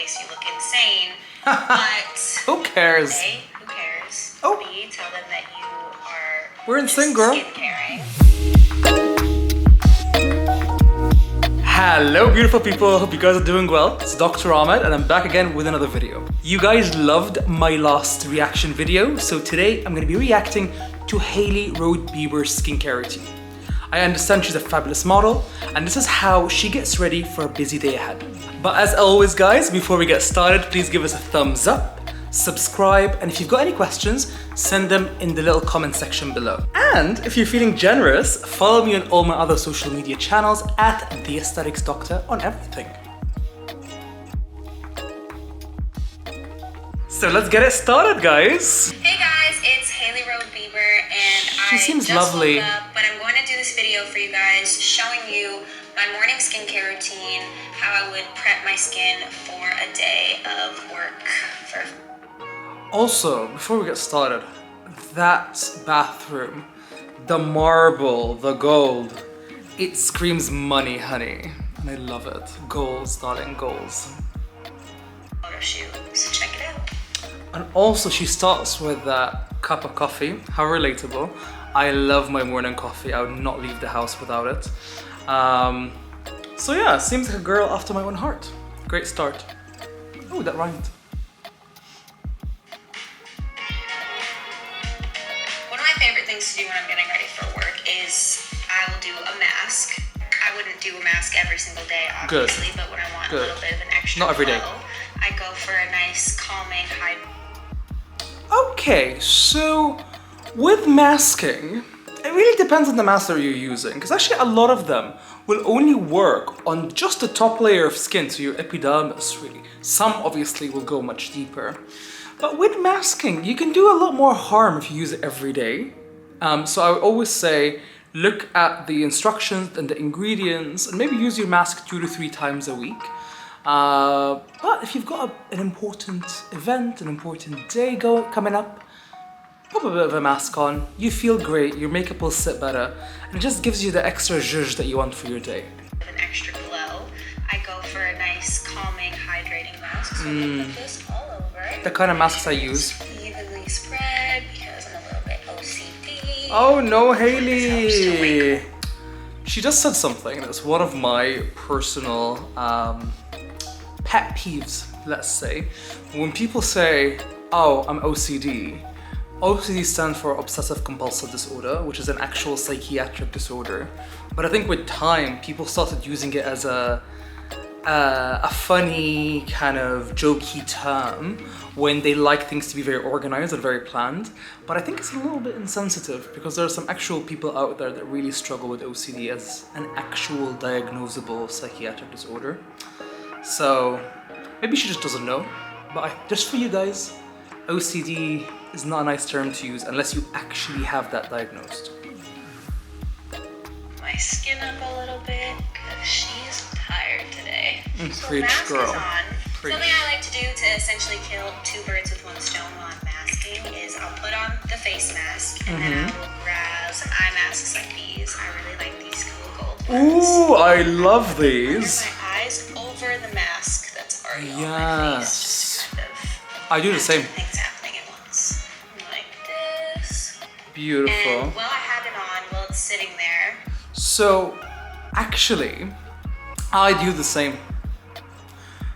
face, you look insane. But who cares? A, who cares? Oh. B, tell them that you are We're insane, girl. Skincare. Hello beautiful people, hope you guys are doing well. It's Dr. Ahmed and I'm back again with another video. You guys loved my last reaction video, so today I'm going to be reacting to Hailey Rhode Bieber's skincare routine. I understand she's a fabulous model and this is how she gets ready for a busy day ahead. But as always guys, before we get started, please give us a thumbs up, subscribe, and if you've got any questions, send them in the little comment section below. And if you're feeling generous, follow me on all my other social media channels at The Aesthetics Doctor on everything. So let's get it started, guys. Hey guys, it's Hailey Rhode Bieber and She seems lovely. Woke up, but I'm going to do this video for you guys showing you my morning skincare routine, how I would prep my skin for a day of work. Also, before we get started, that bathroom, the marble, the gold, it screams money, honey. And I love it. Goals, darling, goals. Photo shoot, so check it out. And also she starts with that cup of coffee. How relatable. I love my morning coffee. I would not leave the house without it. So yeah, seems like a girl after my own heart. Great start. Oh, that rhymed. One of my favorite things to do when I'm getting ready for work is I will do a mask. I wouldn't do a mask every single day, obviously, but when I want a little bit of an extra Not every day. glow, I go for a nice calming high. Okay, so with masking, it really depends on the mask that you're using, because actually a lot of them will only work on just the top layer of skin, so your epidermis really. Some obviously will go much deeper. But with masking, you can do a lot more harm if you use it every day. So I would always say, look at the instructions and the ingredients and maybe use your mask 2 to 3 times a week. But if you've got an important event, an important day coming up, put a bit of a mask on, you feel great, your makeup will sit better, and it just gives you the extra zhuzh that you want for your day. With an extra glow, I go for a nice calming, hydrating mask. So I'm gonna put this all over. The kind of masks I use. Evenly spread because I'm a little bit OCD. Oh no, Hailey! She just said something that's one of my personal pet peeves, let's say. When people say, oh, I'm OCD. OCD stands for Obsessive Compulsive Disorder, which is an actual psychiatric disorder. But I think with time, people started using it as a funny kind of jokey term when they like things to be very organized and very planned. But I think it's a little bit insensitive because there are some actual people out there that really struggle with OCD as an actual diagnosable psychiatric disorder. So maybe she just doesn't know. But just for you guys, OCD is not a nice term to use unless you actually have that diagnosed. My skin up a little bit because she's tired today. So Preach, mask girl. is on. Preach. Something I like to do to essentially kill 2 birds with 1 stone while I'm masking is I'll put on the face mask and then I will grab some eye masks like these. I really like these cool gold ones. Ooh, I love these. Under my eyes over the mask that's already on my face. Just to kind of I do the same. things happening at once. Like this. Beautiful. And while I have it on, while it's sitting there. So, actually, I do the same.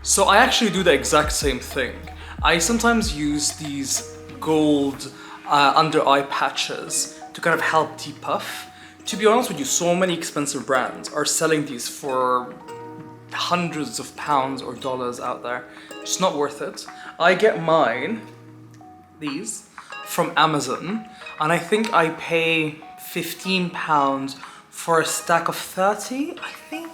So I actually do the exact same thing. I sometimes use these gold under eye patches to kind of help depuff. To be honest with you, so many expensive brands are selling these for hundreds of pounds or dollars out there. It's not worth it. I get mine, these, from Amazon, and I think I pay £15 for a stack of 30, I think.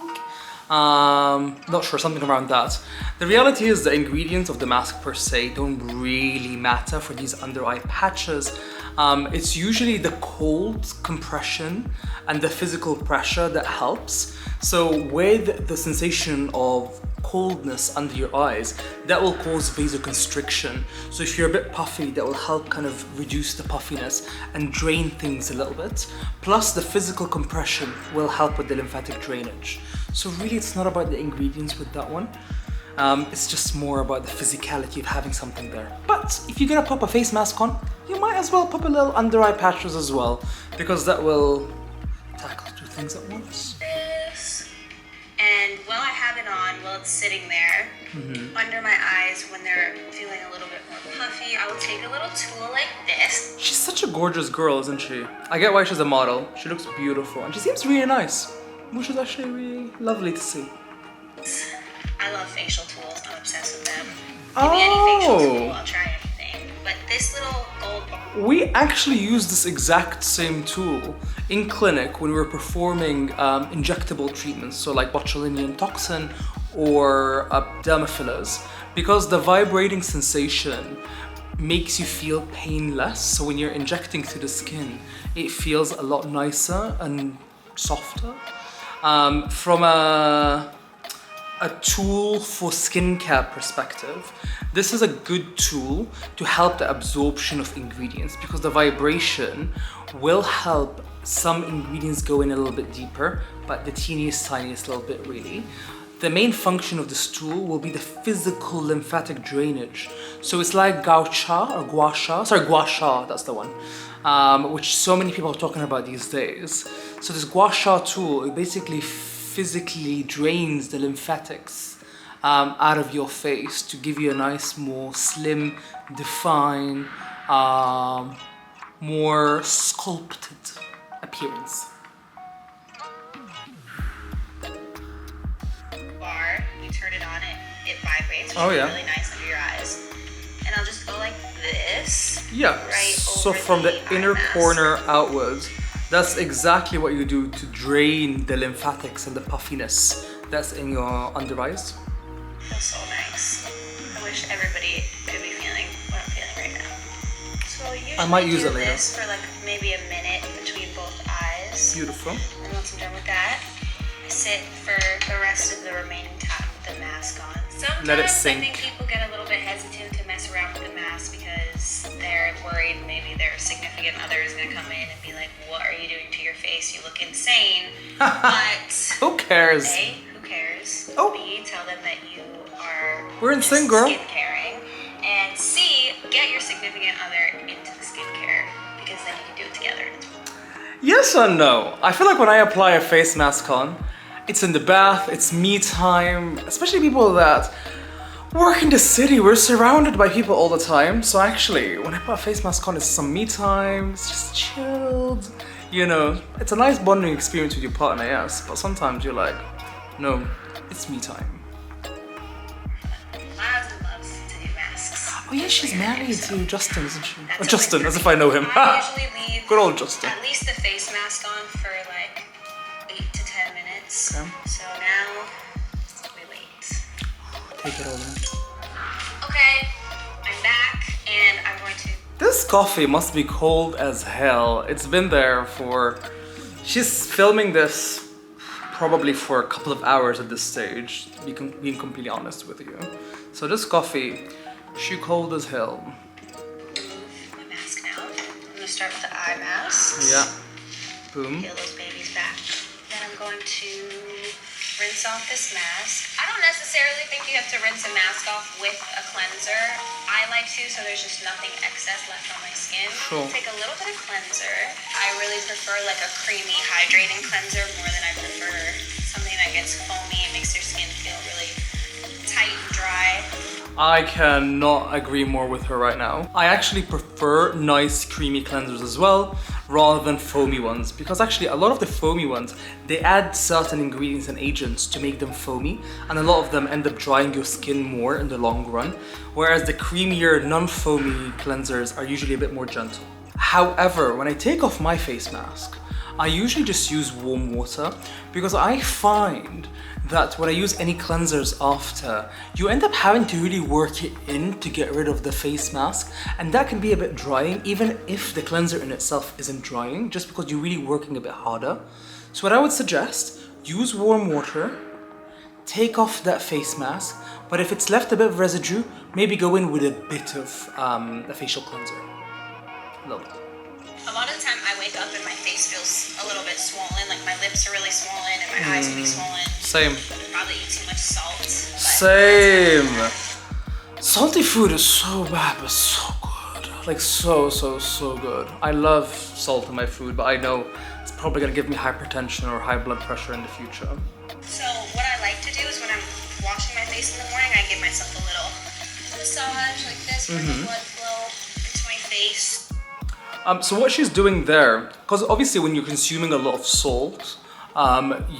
Not sure, something around that. The reality is the ingredients of the mask per se don't really matter for these under eye patches. It's usually the cold compression and the physical pressure that helps. So with the sensation of coldness under your eyes, that will cause vasoconstriction. So if you're a bit puffy, that will help kind of reduce the puffiness and drain things a little bit. Plus the physical compression will help with the lymphatic drainage. So really it's not about the ingredients with that one. It's just more about the physicality of having something there. But if you're gonna pop a face mask on, you might as well pop a little under eye patches as well, because that will tackle two things at once. And while I have it on, while it's sitting there, under my eyes, when they're feeling a little bit more puffy, I will take a little tool like this. She's such a gorgeous girl, isn't she? I get why she's a model. She looks beautiful, and she seems really nice, which is actually really lovely to see. I love facial tools. I'm obsessed with them. Give me any facial tool, I'll try anything. But this little gold bar. We actually used this exact same tool in clinic when we were performing injectable treatments, so like botulinum toxin or derma fillers, because the vibrating sensation makes you feel painless. So when you're injecting through the skin, it feels a lot nicer and softer. From a tool for skincare perspective, this is a good tool to help the absorption of ingredients, because the vibration will help some ingredients go in a little bit deeper, but the tiniest little bit really. The main function of this tool will be the physical lymphatic drainage. So it's like gua sha, that's the one, which so many people are talking about these days. So this gua sha tool, it basically physically drains the lymphatics out of your face to give you a nice, more slim, defined, more sculpted appearance. Bar, you turn it on, it vibrates, which Oh, is yeah. really nice under your eyes. And I'll just go like this. Yeah, Right so over from the the inner eye mask. corner outwards, that's exactly what you do to drain the lymphatics and the puffiness that's in your under eyes. Feels so nice. I wish everybody could be feeling what I'm feeling right now. So I usually I might use do it later. this for like maybe a minute between both eyes. Beautiful. And once I'm done with that, I sit for the rest of the remaining time with the mask on. Sometimes Let it I sink. think people get a little bit hesitant to mess around with the mask because they're worried maybe their significant other is gonna come in and be like, "What are you doing to your face? You look insane." But Who cares? A, who cares? Oh. B, tell them that you are We're just insane, girl. skin-caring. And C, get your significant other into the skincare because then you can do it together. Yes or no? I feel like when I apply a face mask on, it's in the bath, it's me time, especially people that work in the city. We're surrounded by people all the time. So actually, when I put a face mask on, it's some me time, it's just chilled. You know, it's a nice bonding experience with your partner, yes, but sometimes you're like, no, it's me time. My husband loves to do masks. Oh yeah, she's married to Justin, isn't she? That's Oh, a Justin, win as for if me. I know him. I usually leave Good old Justin. at least the face mask on for like 8 to 10 minutes. Okay. So now we wait. Take it all in. Okay, I'm back and I'm going to. This coffee must be cold as hell. It's been there for... She's filming this probably for a couple of hours at this stage, being completely honest with you. So this coffee, she cold as hell. Remove my mask now. I'm gonna start with the eye mask. Yeah. Boom. Peel those babies back. Then I'm going to rinse off this mask. I don't necessarily think you have to rinse a mask off with a cleanser. I like to, so there's just nothing excess left on my skin. Sure. Take a little bit of cleanser. I really prefer like a creamy, hydrating cleanser more than I prefer something that gets foamy and makes your skin feel really tight and dry. I cannot agree more with her right now. I actually prefer nice creamy cleansers as well, rather than foamy ones, because actually a lot of the foamy ones, they add certain ingredients and agents to make them foamy, and a lot of them end up drying your skin more in the long run, whereas the creamier, non-foamy cleansers are usually a bit more gentle. However, when I take off my face mask, I usually just use warm water, because I find that when I use any cleansers after, you end up having to really work it in to get rid of the face mask, and that can be a bit drying, even if the cleanser in itself isn't drying, just because you're really working a bit harder. So what I would suggest, use warm water, take off that face mask, but if it's left a bit of residue, maybe go in with a bit of a facial cleanser. A little bit. A lot of the time I wake up and my face feels a little bit swollen, like my lips are really swollen and my eyes will be swollen. Same. Probably eat too much salt. But Same. Salty food is so bad, but so good. Like so good. I love salt in my food, but I know it's probably gonna give me hypertension or high blood pressure in the future. So what I like to do is when I'm washing my face in the morning, I give myself a little massage like this for the blood flow into my face. So what she's doing there, because obviously when you're consuming a lot of salt,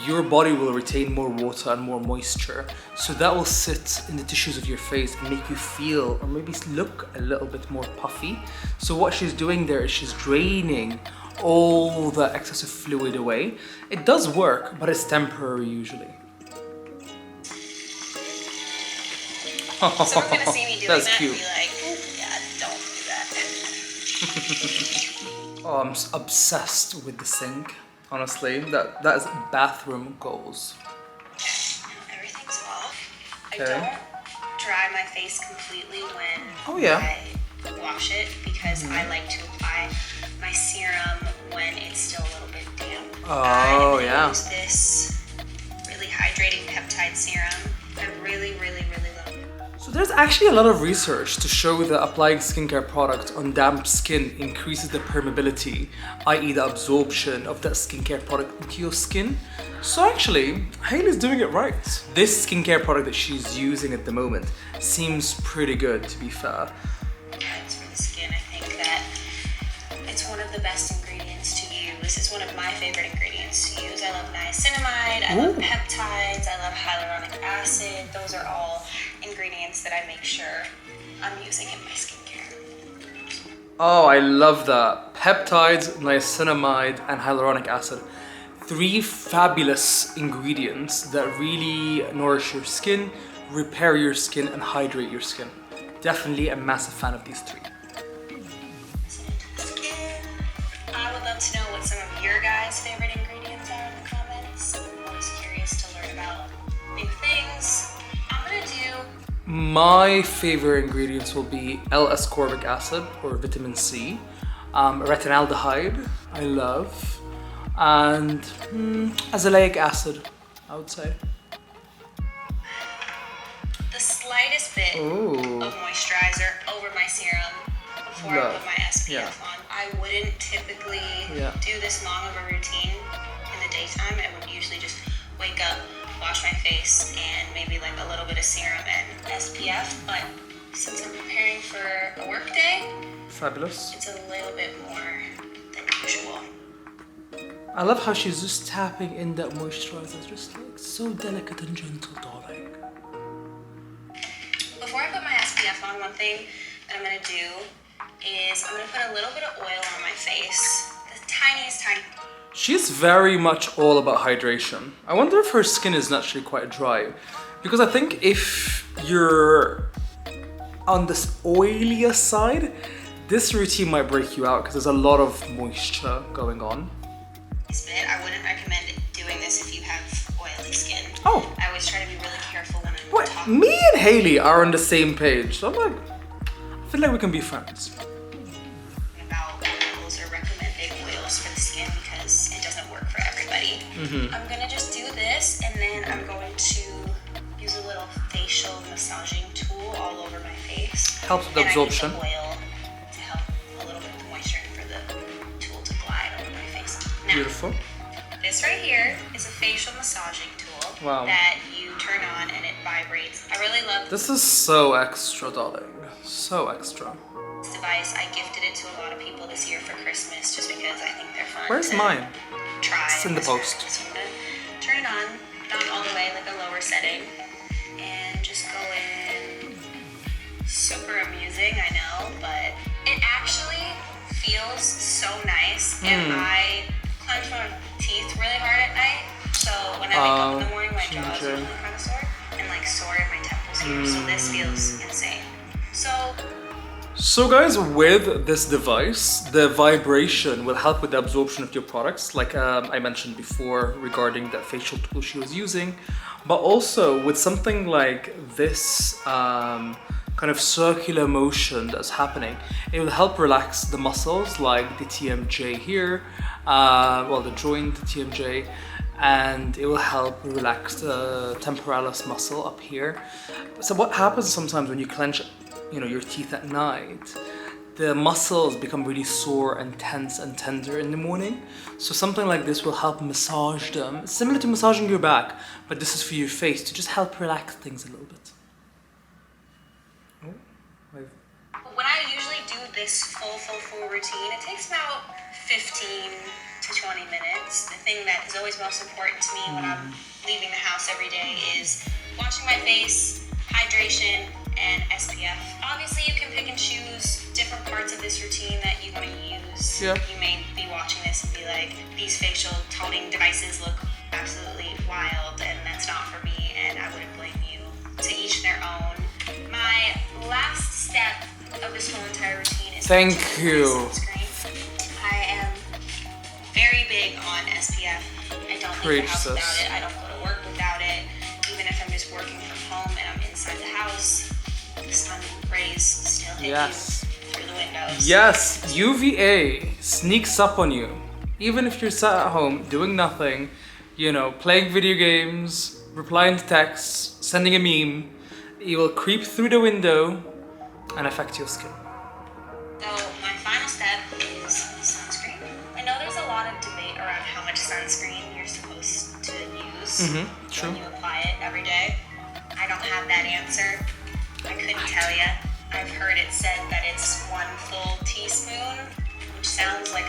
your body will retain more water and more moisture. So that will sit in the tissues of your face and make you feel or maybe look a little bit more puffy. So what she's doing there is she's draining all the excessive fluid away. It does work, but it's temporary usually. Someone's gonna see me doing That's that cute. and be like, yeah, don't do that. Oh, I'm obsessed with the sink. Honestly, that is bathroom goals. Now everything's off. Okay. I don't dry my face completely when I wash it because I like to apply my serum when it's still a little bit damp. Oh, I use this really hydrating peptide serum. I really love it. So there's actually a lot of research to show that applying skincare product on damp skin increases the permeability, i.e. the absorption of that skincare product into your skin. So actually, Hailey's doing it right. This skincare product that she's using at the moment seems pretty good, to be fair. It's for the skin. I think that it's one of the best ingredients to use. It's one of my favorite ingredients to use. I love niacinamide, I love peptides, I love hyaluronic acid. Those are all ingredients that I make sure I'm using in my skincare. Oh, I love that. Peptides, niacinamide, and hyaluronic acid. 3 fabulous ingredients that really nourish your skin, repair your skin, and hydrate your skin. Definitely a massive fan of these 3. I would love to know what some of your guys' favorite ingredients are in the comments. I'm always curious to learn about new things. I'm gonna do... My favorite ingredients will be L-ascorbic acid or vitamin C, retinaldehyde, I love, and azelaic acid, I would say. The slightest bit of moisturizer over my serum before I put my SPF on. I wouldn't typically do this long of a routine in the daytime. I would usually just wake up, wash my face, and maybe like a little bit of serum and SPF. But since I'm preparing for a work day, fabulous. It's a little bit more than usual. I love how she's just tapping in that moisturizer, just like so delicate and gentle, darling. Before I put my SPF on, one thing that I'm gonna do is I'm gonna put a little bit of oil on my face. The tiniest tiny. She's very much all about hydration. I wonder if her skin is naturally quite dry. Because I think if you're on this oilier side, this routine might break you out because there's a lot of moisture going on. I wouldn't recommend doing this if you have oily skin. Oh. I always try to be really careful when I'm talking. Me and Hailey are on the same page. So I'm like, I feel like we can be friends. About oils or recommending oils for the skin because it doesn't work for everybody. I'm gonna just do this and then I'm going to use a little facial massaging tool all over my face. Helps with absorption. I use the oil to help a little bit with moisture and for the tool to glide over my face. Now, beautiful. This right here is a facial massaging tool that you turn on and it vibrates. I really love this. Is so extra, darling. So extra. This device. I gifted it to a lot of people this year for Christmas just because I think they're fun. Where's mine? Try. It's in the post. So I'm gonna turn it on, not all the way, like a lower setting, and just go in. Super amusing, I know, but it actually feels so nice. And I clench my teeth really hard at night, so when I wake up in the morning, my jaw is really kind of sore, and like sore in my temples here. So this feels insane. So guys, with this device, the vibration will help with the absorption of your products, like I mentioned before regarding that facial tool she was using, but also with something like this kind of circular motion that's happening, it will help relax the muscles like the TMJ here, well, the joint, the TMJ, and it will help relax the temporalis muscle up here. So what happens sometimes when you clench, your teeth at night, the muscles become really sore and tense and tender in the morning. So something like this will help massage them, similar to massaging your back, but this is for your face to just help relax things a little bit. When I usually do this full routine, it takes about 15 to 20 minutes. The thing that is always most important to me when I'm leaving the house every day is washing my face, hydration, and SPF. Obviously, you can pick and choose different parts of this routine that you want to use. Yeah. You may be watching this and be like, these facial toning devices look absolutely wild, and that's not for me, and I wouldn't blame you. To each their own. My last step of this whole entire routine is Thank to you. sunscreen. I am very big on SPF. I don't leave the house without it. I don't go to work without it. Even if I'm just working from home and I'm inside the house, the sun rays still hit you through the windows. Yes, UVA sneaks up on you. Even if you're sat at home doing nothing, playing video games, replying to texts, sending a meme, it will creep through the window and affect your skin. So my final step is sunscreen. I know there's a lot of debate around how much sunscreen you're supposed to use True. when you apply it every day. I don't have that answer. I couldn't tell you. I've heard it said that it's 1 full teaspoon, which sounds like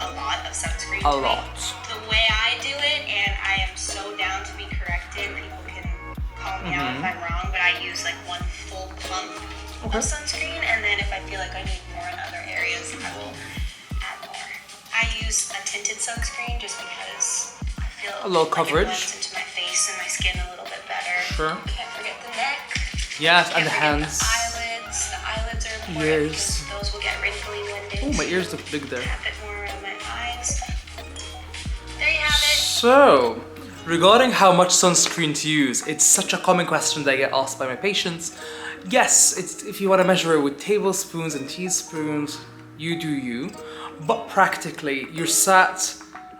a lot of sunscreen to me. The way I do it, and I am so down to be corrected, people can call me out if I'm wrong, but I use like 1 full pump of sunscreen, and then if I feel like I need more in other areas, I will add more. I use a tinted sunscreen just because I feel a little like coverage. it blends into my face and my skin a little bit better. Sure. Can't forget the neck. Yes, Can't and the forget hands. The eyelids. The eyelids are important Ears. because those will get wrinkly when they Oh, my ears look big there. tap it more around my eyes. There you have it. So, regarding how much sunscreen to use, it's such a common question that I get asked by my patients. Yes, it's if you want to measure it with tablespoons and teaspoons, you do you. But practically, you're sat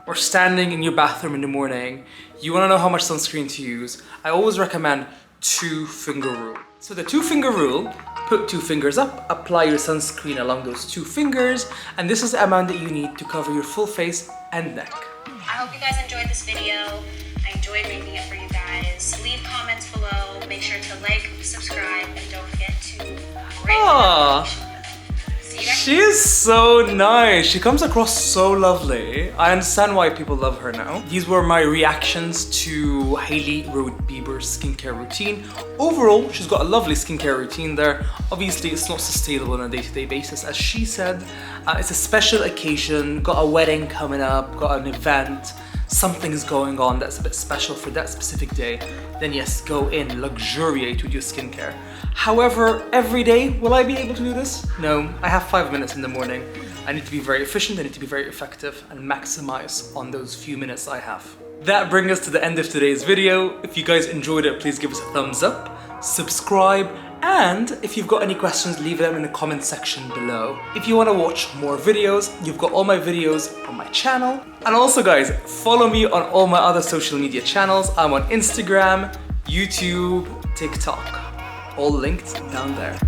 or standing in your bathroom in the morning, you want to know how much sunscreen to use. I always recommend 2-finger rule. So the 2-finger rule, put 2 fingers up, apply your sunscreen along those 2 fingers, and this is the amount that you need to cover your full face and neck. I hope you guys enjoyed this video. I enjoyed making it for you guys. Leave comments below. Make sure to like, subscribe, and don't forget to rate the notification bell. See you guys. She is so nice. She comes across so lovely. I understand why people love her now. These were my reactions to Hailey Rhode Bieber's skincare routine. Overall, she's got a lovely skincare routine there. Obviously, it's not sustainable on a day-to-day basis, as she said. It's a special occasion, got a wedding coming up, got an event, something's going on that's a bit special for that specific day, then yes, go in, luxuriate with your skincare. However, every day, will I be able to do this? No, I have 5 minutes in the morning. I need to be very efficient, I need to be very effective and maximize on those few minutes I have. That brings us to the end of today's video. If you guys enjoyed it, please give us a thumbs up, subscribe, and if you've got any questions, leave them in the comment section below. If you want to watch more videos, you've got all my videos on my channel. And also guys, follow me on all my other social media channels. I'm on Instagram, YouTube, TikTok, all linked down there.